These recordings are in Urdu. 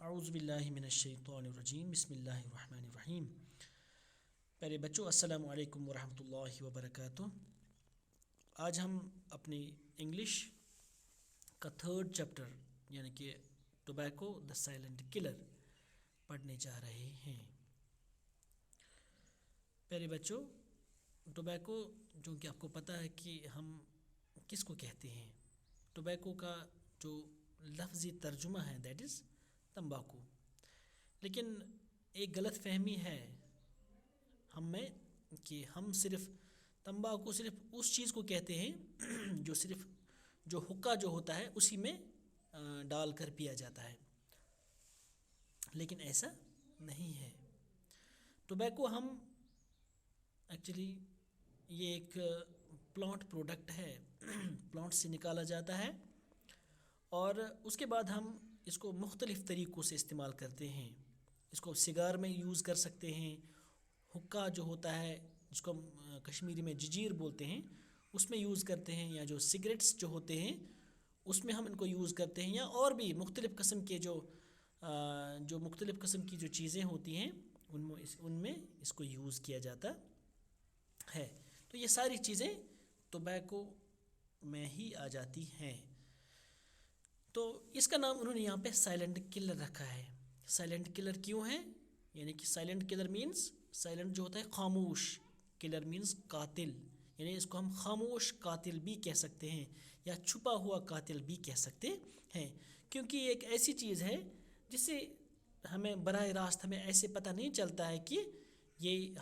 اعوذ باللہ من الشیطان الرجیم بسم اللہ الرحمن الرحیم۔ پیارے بچوں، السلام علیکم ورحمۃ اللہ وبرکاتہ۔ آج ہم اپنی انگلش کا تھرڈ چیپٹر یعنی کہ ٹوبیکو دا سائلنٹ کلر پڑھنے جا رہے ہیں۔ پیارے بچوں، ٹوبیکو جو کہ آپ کو پتہ ہے کہ ہم کس کو کہتے ہیں۔ ٹوبیکو کا جو لفظی ترجمہ ہے دیٹ از تمباکو، لیکن ایک غلط فہمی ہے ہم میں کہ ہم صرف تمباکو صرف اس چیز کو کہتے ہیں جو حقہ جو ہوتا ہے اسی میں ڈال کر پیا جاتا ہے، لیکن ایسا نہیں ہے۔ ٹوبیکو ہم ایکچولی یہ ایک پلانٹ پروڈکٹ ہے، پلانٹ سے نکالا جاتا ہے اور اس کے بعد ہم اس کو مختلف طریقوں سے استعمال کرتے ہیں۔ اس کو سگار میں یوز کر سکتے ہیں، حقہ جو ہوتا ہے جس کو ہم کشمیری میں ججیر بولتے ہیں اس میں یوز کرتے ہیں، یا جو سگریٹس جو ہوتے ہیں اس میں ہم ان کو یوز کرتے ہیں، یا اور بھی مختلف قسم کے جو مختلف قسم کی جو چیزیں ہوتی ہیں ان میں اس کو یوز کیا جاتا ہے۔ تو یہ ساری چیزیں ٹوبیکو میں ہی آ جاتی ہیں۔ تو اس کا نام انہوں نے یہاں پہ سائلنٹ کلر رکھا ہے۔ سائلنٹ کلر کیوں ہے؟ یعنی کہ سائلنٹ کلر مینز سائلنٹ جو ہوتا ہے خاموش، کلر مینز قاتل، یعنی اس کو ہم خاموش قاتل بھی کہہ سکتے ہیں یا چھپا ہوا قاتل بھی کہہ سکتے ہیں، کیونکہ یہ ایک ایسی چیز ہے جس سے ہمیں براہ راست ہمیں ایسے پتہ نہیں چلتا ہے کہ یہ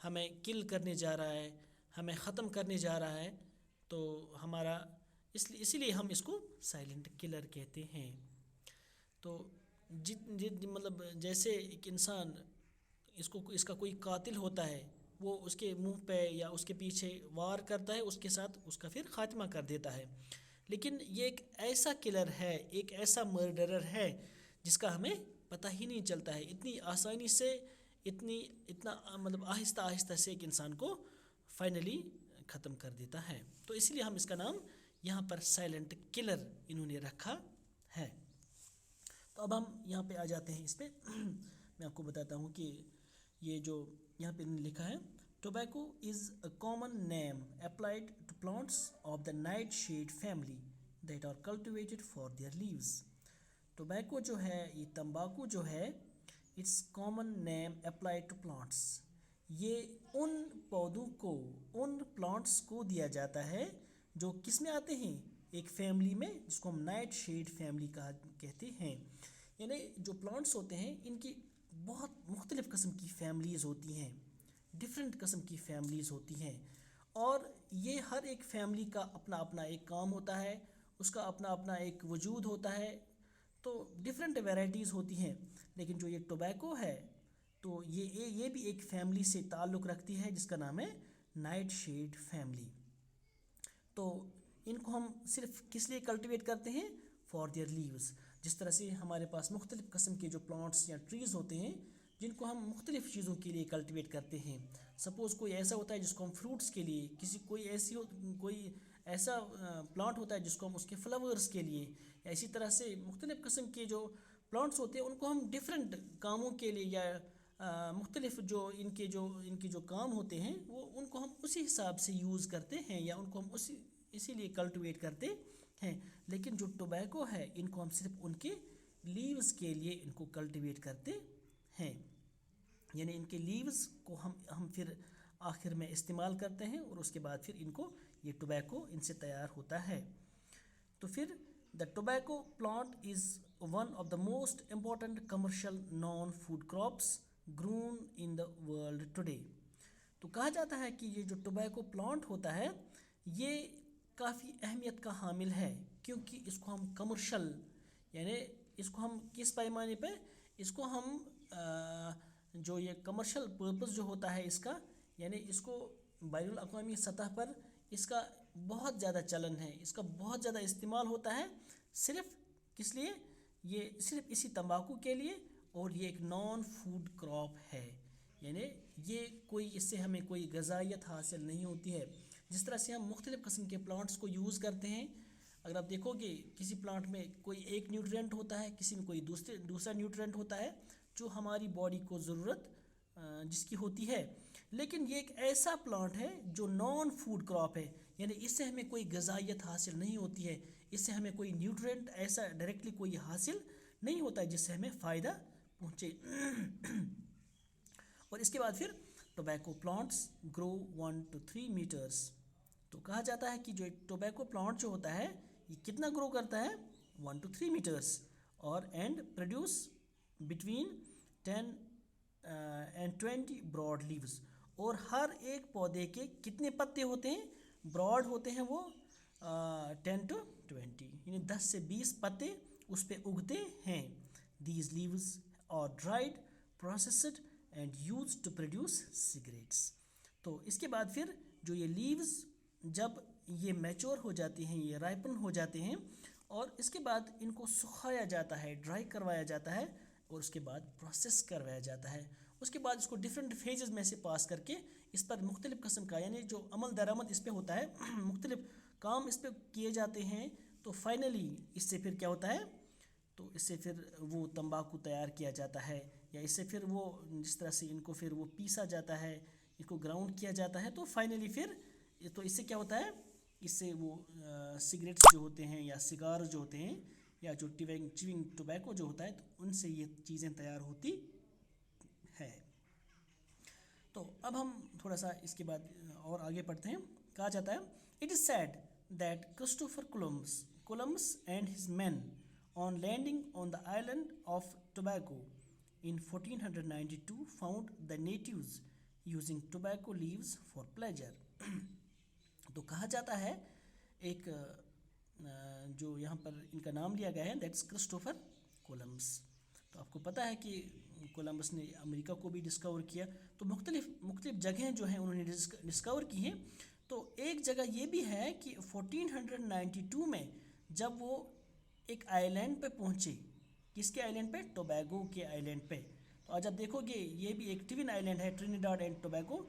ہمیں کل کرنے جا رہا ہے، ہمیں ختم کرنے جا رہا ہے، تو اسی لیے ہم اس کو سائلنٹ کلر کہتے ہیں۔ تو مطلب جیسے ایک انسان اس کا کوئی قاتل ہوتا ہے، وہ اس کے منہ پہ یا اس کے پیچھے وار کرتا ہے، اس کے ساتھ اس کا پھر خاتمہ کر دیتا ہے، لیکن یہ ایک ایسا کلر ہے، ایک ایسا مرڈرر ہے جس کا ہمیں پتہ ہی نہیں چلتا ہے، اتنی آسانی سے اتنا مطلب آہستہ آہستہ سے ایک انسان کو فائنلی ختم کر دیتا ہے۔ تو اس لیے ہم اس کا نام یہاں پر سائلنٹ کلر انہوں نے رکھا ہے۔ تو اب ہم یہاں پہ آ جاتے ہیں اس پہ۔ میں آپ کو بتاتا ہوں کہ یہ جو یہاں پہ لکھا ہے، tobacco is a common name applied to plants of the nightshade family that are cultivated for their leaves. Tobacco جو ہے، یہ تمباکو جو ہے، it's common name applied to plants, یہ ان پودوں کو، ان پلانٹس کو دیا جاتا ہے جو کس میں آتے ہیں، ایک فیملی میں جس کو ہم نائٹ شیڈ فیملی کہتے ہیں۔ یعنی جو پلانٹس ہوتے ہیں ان کی بہت مختلف قسم کی فیملیز ہوتی ہیں، ڈفرینٹ قسم کی فیملیز ہوتی ہیں، اور یہ ہر ایک فیملی کا اپنا اپنا ایک کام ہوتا ہے، اس کا اپنا اپنا ایک وجود ہوتا ہے، تو ڈفرینٹ ویرائٹیز ہوتی ہیں۔ لیکن جو یہ ٹوبیکو ہے تو یہ بھی ایک فیملی سے تعلق رکھتی ہے جس کا نام ہے نائٹ شیڈ فیملی۔ تو ان کو ہم صرف کس لیے کلٹیویٹ کرتے ہیں؟ For their leaves. جس طرح سے ہمارے پاس مختلف قسم کے جو پلانٹس یا ٹریز ہوتے ہیں جن کو ہم مختلف چیزوں کے لیے کلٹیویٹ کرتے ہیں۔ سپوز کوئی ایسا ہوتا ہے جس کو ہم فروٹس کے لیے، کوئی ایسا پلانٹ ہوتا ہے جس کو ہم اس کے فلاورز کے لیے، یا اسی طرح سے مختلف قسم کے جو پلانٹس ہوتے ہیں ان کو ہم ڈفرینٹ کاموں کے لیے، یا مختلف جو ان کے جو کام ہوتے ہیں وہ ان کو ہم اسی حساب سے یوز کرتے ہیں، یا ان کو ہم اسی لیے کلٹیویٹ کرتے ہیں۔ لیکن جو ٹوبیکو ہے ان کو ہم صرف ان کے لیوز کے لیے ان کو کلٹیویٹ کرتے ہیں، یعنی ان کے لیوز کو ہم پھر آخر میں استعمال کرتے ہیں، اور اس کے بعد پھر ان کو یہ ٹوبیکو ان سے تیار ہوتا ہے۔ تو پھر the tobacco plant is one of the most important commercial non food crops grown in the world today. تو کہا جاتا ہے کہ یہ جو ٹوبیکو پلانٹ ہوتا ہے یہ کافی اہمیت کا حامل ہے، کیونکہ اس کو ہم کمرشل، یعنی اس کو ہم کس پیمانے پہ، اس کو ہم جو یہ کمرشل پرپس جو ہوتا ہے اس کا، یعنی اس کو بین الاقوامی سطح پر اس کا بہت زیادہ چلن ہے، اس کا بہت زیادہ استعمال ہوتا ہے، صرف کس لیے؟ یہ صرف اسی تمباکو کے لیے، اور یہ ایک نان فوڈ کراپ ہے، یعنی اس سے ہمیں کوئی غذائیت حاصل نہیں ہوتی ہے۔ جس طرح سے ہم مختلف قسم کے پلانٹس کو یوز کرتے ہیں، اگر آپ دیکھو گے کسی پلانٹ میں کوئی ایک نیوٹرینٹ ہوتا ہے, کسی میں کوئی دوسرا نیوٹرینٹ ہوتا ہے جو ہماری باڈی کو ضرورت جس کی ہوتی ہے. لیکن یہ ایک ایسا پلانٹ ہے جو نان فوڈ کراپ ہے, یعنی اس سے ہمیں کوئی غذائیت حاصل نہیں ہوتی ہے, اس سے ہمیں کوئی نیوٹرینٹ ایسا ڈائریکٹلی کوئی حاصل نہیں ہوتا ہے جس سے ہمیں فائدہ پہنچے. اور اس کے بعد پھر tobacco plants grow 1 to 3 metres. تو کہا جاتا ہے کہ جو ایک ٹوبیکو پلانٹ جو ہوتا ہے یہ کتنا گرو کرتا ہے, 1 to 3 میٹرس, اور and produce between 10 and 20 broad leaves. اور ہر ایک پودے کے کتنے پتے ہوتے ہیں, براڈ ہوتے ہیں وہ 10 to 20, یعنی 10 سے 20 پتے اس پہ اگتے ہیں. These leaves are dried, processed and use to produce cigarettes. تو اس کے بعد پھر جو یہ لیوز جب یہ میچور ہو جاتی ہیں, یہ رائپن ہو جاتے ہیں, اور اس کے بعد ان کو سکھایا جاتا ہے, ڈرائی کروایا جاتا ہے, اور اس کے بعد پروسیس کروایا جاتا ہے. اس کے بعد اس کو ڈفرینٹ فیزز میں سے پاس کر کے اس پر مختلف قسم کا, یعنی جو عمل درآمد اس پہ ہوتا ہے, مختلف کام اس پہ کیے جاتے ہیں. تو فائنلی اس سے پھر کیا ہوتا ہے, تو اس سے پھر وہ تمباکو تیار کیا جاتا ہے, یا اس سے پھر وہ جس طرح سے ان کو پھر وہ پیسا جاتا ہے, ان کو گراؤنڈ کیا جاتا ہے. تو فائنلی پھر تو اس سے کیا ہوتا ہے, اس سے وہ سگریٹس جو ہوتے ہیں یا سگار جو ہوتے ہیں یا جو چیونگ ٹوبیکو جو ہوتا ہے, تو ان سے یہ چیزیں تیار ہوتی ہے. تو اب ہم تھوڑا سا اس کے بعد اور آگے پڑھتے ہیں. کہا جاتا ہے it is said that Christopher Columbus and his men on landing on the island of tobacco in 1492 found the natives using tobacco leaves for pleasure. تو کہا جاتا ہے ایک جو یہاں پر ان کا نام لیا گیا ہے, دیٹس کرسٹوفر کولمبس. تو آپ کو پتہ ہے کہ کولمبس نے امریکہ کو بھی ڈسکور کیا, تو مختلف جگہیں جو ہیں انہوں نے ڈسکور کی ہیں. تو ایک جگہ یہ بھی ہے کہ 1492 میں جب وہ ایک آئی لینڈ پہ پہنچے, کس کے آئی لینڈ پہ, ٹوبیگو کے آئی لینڈ پہ. تو آج آپ دیکھو گے یہ بھی ایک ٹوین آئی لینڈ ہے, ٹرینیڈاڈ اینڈ ٹوبیگو.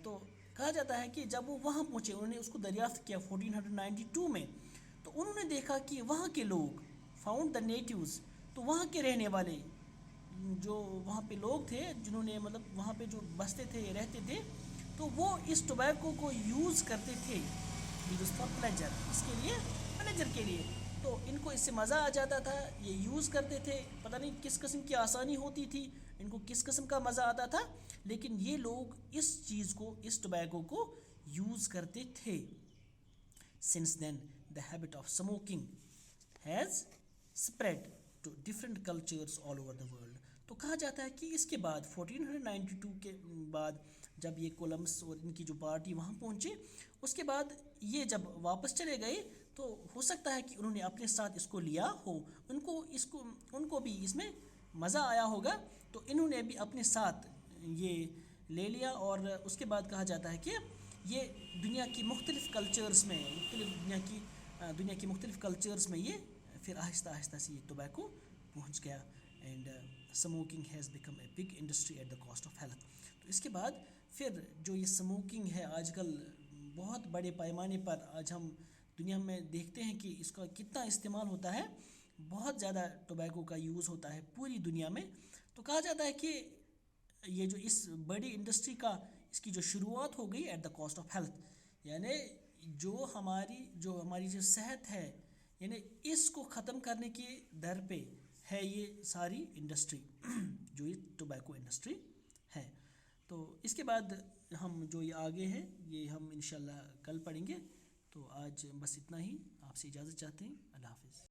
تو کہا جاتا ہے کہ جب وہ وہاں پہنچے, انہوں نے اس کو دریافت کیا 1492 میں, تو انہوں نے دیکھا کہ وہاں کے لوگ, فاؤنڈ دا نیٹیوز, تو وہاں کے رہنے والے جو وہاں پہ لوگ تھے, جنہوں نے مطلب وہاں پہ جو بستے تھے, رہتے تھے, تو وہ اس ٹوبیکو کو یوز کرتے تھے فار پلیجر, اس کے لیے, پلیجر کے لیے. تو ان کو اس سے مزہ آ جاتا تھا, یہ یوز کرتے تھے, پتہ نہیں کس قسم کی آسانی ہوتی تھی, ان کو کس قسم کا مزہ آتا تھا, لیکن یہ لوگ اس چیز کو, اس ٹوبیکو کو یوز کرتے تھے. Since then the habit of smoking has spread to different cultures all over the world. تو کہا جاتا ہے کہ اس کے بعد 1492 کے بعد جب یہ کولمبس اور ان کی جو پارٹی وہاں پہنچے, اس کے بعد یہ جب واپس چلے گئے, تو ہو سکتا ہے کہ انہوں نے اپنے ساتھ اس کو لیا ہو, ان کو بھی اس میں مزہ آیا ہوگا, تو انہوں نے بھی اپنے ساتھ یہ لے لیا. اور اس کے بعد کہا جاتا ہے کہ یہ دنیا کی مختلف کلچرز میں, دنیا کی مختلف کلچرز میں یہ پھر آہستہ آہستہ سے یہ ٹوبیکو پہنچ گیا. And smoking has become a big industry at the cost of health. تو اس کے بعد پھر جو یہ سموکنگ ہے آج کل بہت بڑے پیمانے پر آج ہم دنیا میں دیکھتے ہیں کہ اس کا کتنا استعمال ہوتا ہے, بہت زیادہ ٹوبیکو کا یوز ہوتا ہے پوری دنیا میں. تو کہا جاتا ہے کہ یہ جو اس بڑی انڈسٹری کا, اس کی جو شروعات ہو گئی at the cost of health, یعنی جو ہماری جو صحت ہے, یعنی اس کو ختم کرنے کی در پہ ہے یہ ساری انڈسٹری جو یہ ٹوبیکو انڈسٹری ہے. تو اس کے بعد ہم جو یہ آگے ہے یہ ہم انشاءاللہ کل پڑھیں گے. تو آج بس اتنا ہی, آپ سے اجازت چاہتے ہیں. اللہ حافظ.